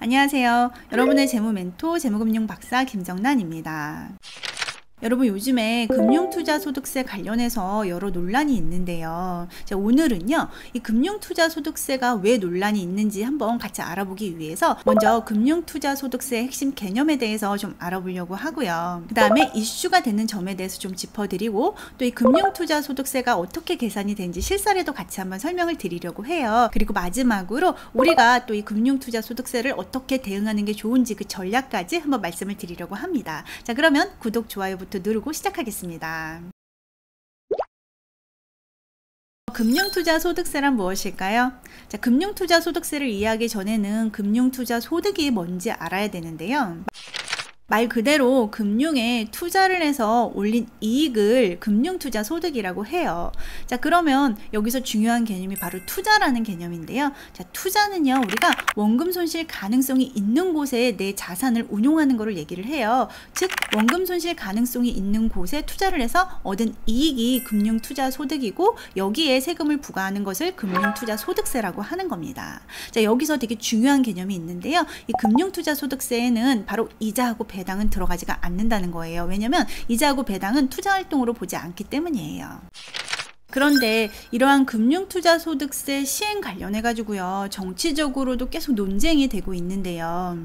안녕하세요. 여러분의 재무 멘토 재무금융 박사 김정란입니다. 여러분, 요즘에 금융투자소득세 관련해서 여러 논란이 있는데요. 자, 오늘은요, 이 금융투자소득세가 왜 논란이 있는지 한번 같이 알아보기 위해서 먼저 금융투자소득세의 핵심 개념에 대해서 좀 알아보려고 하고요. 그 다음에 이슈가 되는 점에 대해서 좀 짚어드리고, 또 이 금융투자소득세가 어떻게 계산이 되는지 실사례도 같이 한번 설명을 드리려고 해요. 그리고 마지막으로 우리가 또 이 금융투자소득세를 어떻게 대응하는 게 좋은지 그 전략까지 한번 말씀을 드리려고 합니다. 자, 그러면 구독, 좋아요부터 누르고 시작하겠습니다. 금융투자소득세란 무엇일까요? 자, 금융투자소득세를 이해하기 전에는 금융투자소득이 뭔지 알아야 되는데요. 말 그대로 금융에 투자를 해서 올린 이익을 금융투자소득이라고 해요. 자, 그러면 여기서 중요한 개념이 바로 투자라는 개념인데요. 자, 투자는요, 우리가 원금 손실 가능성이 있는 곳에 내 자산을 운용하는 것을 얘기를 해요. 즉, 원금 손실 가능성이 있는 곳에 투자를 해서 얻은 이익이 금융투자소득이고, 여기에 세금을 부과하는 것을 금융투자소득세라고 하는 겁니다. 자, 여기서 되게 중요한 개념이 있는데요. 이 금융투자소득세에는 바로 이자하고 배당은 들어가지가 않는다는 거예요. 왜냐면 이자하고 배당은 투자활동으로 보지 않기 때문이에요. 그런데 이러한 금융투자소득세 시행 관련해 가지고요, 정치적으로도 계속 논쟁이 되고 있는데요.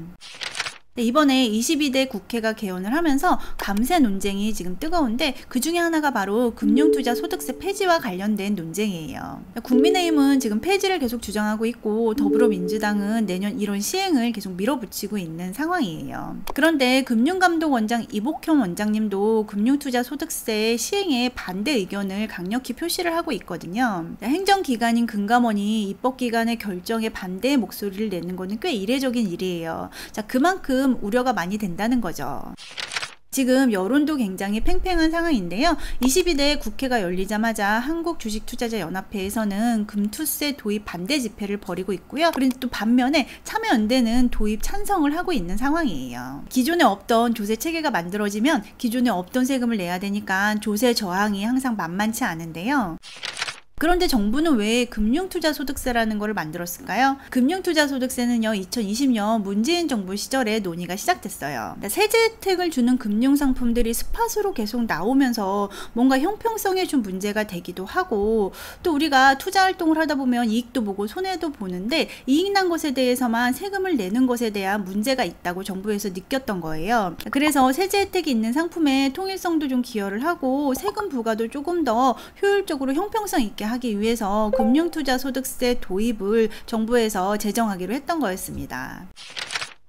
이번에 22대 국회가 개원을 하면서 감세 논쟁이 지금 뜨거운데, 그 중에 하나가 바로 금융투자소득세 폐지와 관련된 논쟁이에요. 국민의힘은 지금 폐지를 계속 주장하고 있고, 더불어민주당은 내년 1월 시행을 계속 밀어붙이고 있는 상황이에요. 그런데 금융감독원장 이복현 원장님도 금융투자소득세 시행에 반대 의견을 강력히 표시를 하고 있거든요. 행정기관인 금감원이 입법기관의 결정에 반대의 목소리를 내는 것은 꽤 이례적인 일이에요. 자, 그만큼 우려가 많이 된다는 거죠. 지금 여론도 굉장히 팽팽한 상황인데요. 22대 국회가 열리자마자 한국주식투자자연합회에서는 금투세 도입 반대 집회를 벌이고 있고요. 그런데 또 반면에 참여연대는 도입 찬성을 하고 있는 상황이에요. 기존에 없던 조세 체계가 만들어지면 기존에 없던 세금을 내야 되니까 조세 저항이 항상 만만치 않은데요. 그런데 정부는 왜 금융투자소득세라는 것을 만들었을까요? 금융투자소득세는요, 2020년 문재인 정부 시절에 논의가 시작됐어요. 세제 혜택을 주는 금융상품들이 스팟으로 계속 나오면서 뭔가 형평성에 좀 문제가 되기도 하고, 또 우리가 투자활동을 하다 보면 이익도 보고 손해도 보는데 이익 난 것에 대해서만 세금을 내는 것에 대한 문제가 있다고 정부에서 느꼈던 거예요. 그래서 세제 혜택이 있는 상품의 통일성도 좀 기여를 하고, 세금 부과도 조금 더 효율적으로 형평성 있게 하기 위해서 금융투자소득세 도입을 정부에서 제정하기로 했던 거였습니다.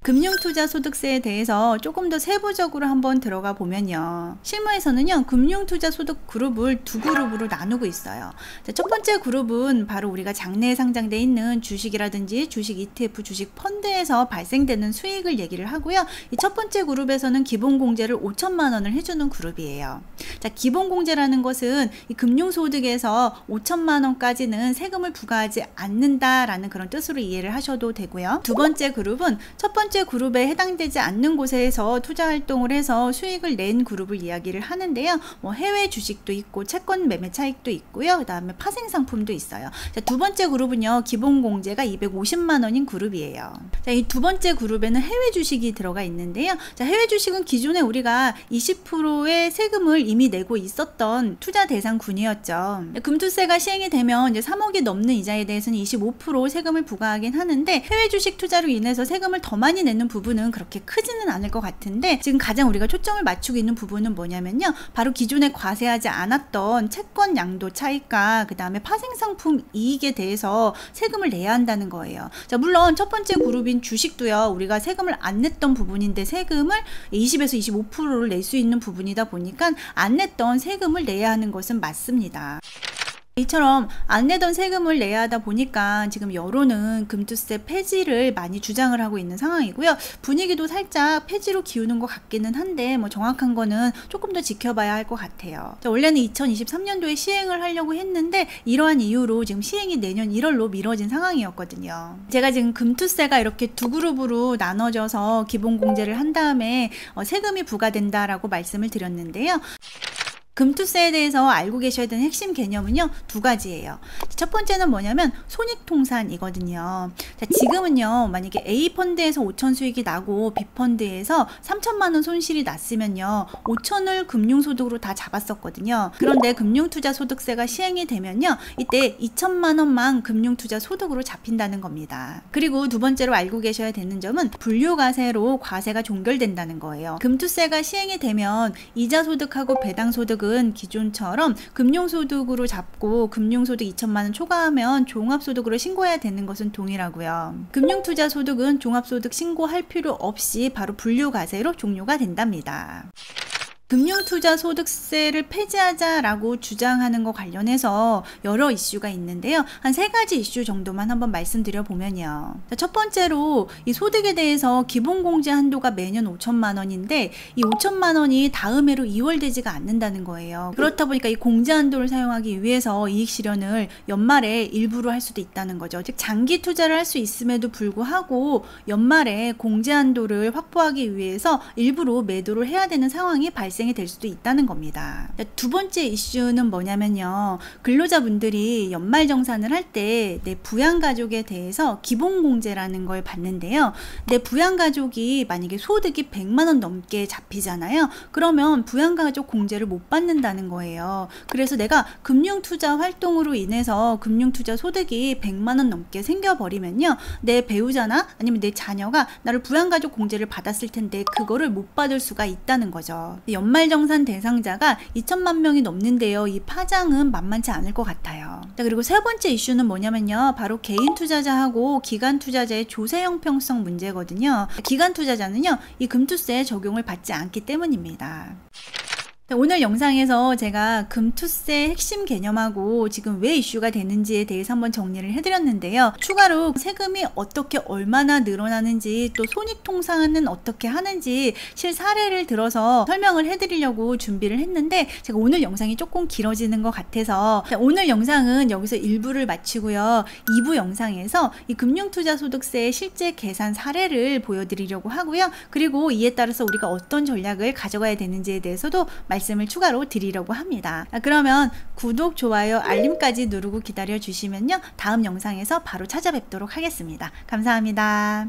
금융투자소득세에 대해서 조금 더 세부적으로 한번 들어가 보면요, 실무에서는요, 금융투자소득 그룹을 두 그룹으로 나누고 있어요. 자, 첫 번째 그룹은 바로 우리가 장내에 상장되어 있는 주식이라든지 주식 ETF, 주식 펀드에서 발생되는 수익을 얘기를 하고요. 이 첫 번째 그룹에서는 기본공제를 5천만 원을 해주는 그룹이에요. 자, 기본공제라는 것은 이 금융소득에서 5천만 원까지는 세금을 부과하지 않는다라는 그런 뜻으로 이해를 하셔도 되고요. 두 번째 그룹은 첫 번째 그룹에 해당되지 않는 곳에서 투자 활동을 해서 수익을 낸 그룹을 이야기를 하는데요. 뭐 해외 주식도 있고 채권 매매 차익도 있고요. 그 다음에 파생 상품도 있어요. 자, 두 번째 그룹은요, 기본 공제가 250만 원인 그룹이에요. 자, 이 두 번째 그룹에는 해외 주식이 들어가 있는데요. 자, 해외 주식은 기존에 우리가 20%의 세금을 이미 내고 있었던 투자 대상군이었죠. 금투세가 시행이 되면 이제 3억이 넘는 이자에 대해서는 25% 세금을 부과하긴 하는데, 해외 주식 투자로 인해서 세금을 더 많이 내는 부분은 그렇게 크지는 않을 것 같은데, 지금 가장 우리가 초점을 맞추고 있는 부분은 뭐냐면요, 바로 기존에 과세하지 않았던 채권 양도 차익과 그 다음에 파생상품 이익에 대해서 세금을 내야 한다는 거예요. 자, 물론 첫 번째 그룹인 주식도요, 우리가 세금을 안 냈던 부분인데 세금을 20에서 25%를 낼 수 있는 부분이다 보니까 안 냈던 세금을 내야 하는 것은 맞습니다. 이처럼 안 내던 세금을 내야 하다 보니까 지금 여론은 금투세 폐지를 많이 주장을 하고 있는 상황이고요. 분위기도 살짝 폐지로 기우는 것 같기는 한데, 뭐 정확한 거는 조금 더 지켜봐야 할 것 같아요. 자, 원래는 2023년도에 시행을 하려고 했는데 이러한 이유로 지금 시행이 내년 1월로 미뤄진 상황이었거든요. 제가 지금 금투세가 이렇게 두 그룹으로 나눠져서 기본공제를 한 다음에 세금이 부과된다라고 말씀을 드렸는데요. 금투세에 대해서 알고 계셔야 되는 핵심 개념은요, 두 가지예요. 첫 번째는 뭐냐면 손익통산이거든요. 자, 지금은요, 만약에 A 펀드에서 5천 수익이 나고 B 펀드에서 3천만 원 손실이 났으면요, 5천을 금융소득으로 다 잡았었거든요. 그런데 금융투자소득세가 시행이 되면요, 이때 2천만 원만 금융투자소득으로 잡힌다는 겁니다. 그리고 두 번째로 알고 계셔야 되는 점은 분류과세로 과세가 종결된다는 거예요. 금투세가 시행이 되면 이자소득하고 배당소득 은 기존처럼 금융소득으로 잡고 금융소득 2천만 원 초과하면 종합소득으로 신고해야 되는 것은 동일하고요. 금융투자소득은 종합소득 신고할 필요 없이 바로 분류과세로 종료가 된답니다. 금융투자소득세를 폐지하자라고 주장하는 것 관련해서 여러 이슈가 있는데요. 한 3가지 이슈 정도만 한번 말씀드려 보면요. 첫 번째로 이 소득에 대해서 기본공제 한도가 매년 5천만 원인데 이 5천만 원이 다음 해로 이월되지가 않는다는 거예요. 그렇다 보니까 이 공제 한도를 사용하기 위해서 이익 실현을 연말에 일부로 할 수도 있다는 거죠. 즉 장기 투자를 할 수 있음에도 불구하고 연말에 공제 한도를 확보하기 위해서 일부로 매도를 해야 되는 상황이 발생이 될 수도 있다는 겁니다. 두 번째 이슈는 뭐냐면요. 근로자분들이 연말정산을 할 때 내 부양가족에 대해서 기본공제라는 걸 받는데요. 내 부양가족이 만약에 소득이 100만 원 넘게 잡히잖아요. 그러면 부양가족 공제를 못 받는다는 거예요. 그래서 내가 금융투자 활동으로 인해서 금융투자 소득이 100만 원 넘게 생겨버리면요. 내 배우자나 아니면 내 자녀가 나를 부양가족 공제를 받았을 텐데 그거를 못 받을 수가 있다는 거죠. 연말정산 대상자가 2천만 명이 넘는데요. 이 파장은 만만치 않을 것 같아요. 자, 그리고 세 번째 이슈는 뭐냐면요. 바로 개인 투자자하고 기관 투자자의 조세 형평성 문제거든요. 기관 투자자는요. 이 금투세 적용을 받지 않기 때문입니다. 오늘 영상에서 제가 금투세 핵심 개념하고 지금 왜 이슈가 되는지에 대해서 한번 정리를 해드렸는데요. 추가로 세금이 어떻게 얼마나 늘어나는지 또 손익통산은 어떻게 하는지 실사례를 들어서 설명을 해드리려고 준비를 했는데 제가 오늘 영상이 조금 길어지는 것 같아서 오늘 영상은 여기서 1부를 마치고요. 2부 영상에서 이 금융투자소득세의 실제 계산 사례를 보여드리려고 하고요. 그리고 이에 따라서 우리가 어떤 전략을 가져가야 되는지에 대해서도 말씀을 추가로 드리려고 합니다. 그러면 구독, 좋아요, 알림까지 누르고 기다려 주시면요. 다음 영상에서 바로 찾아뵙도록 하겠습니다. 감사합니다.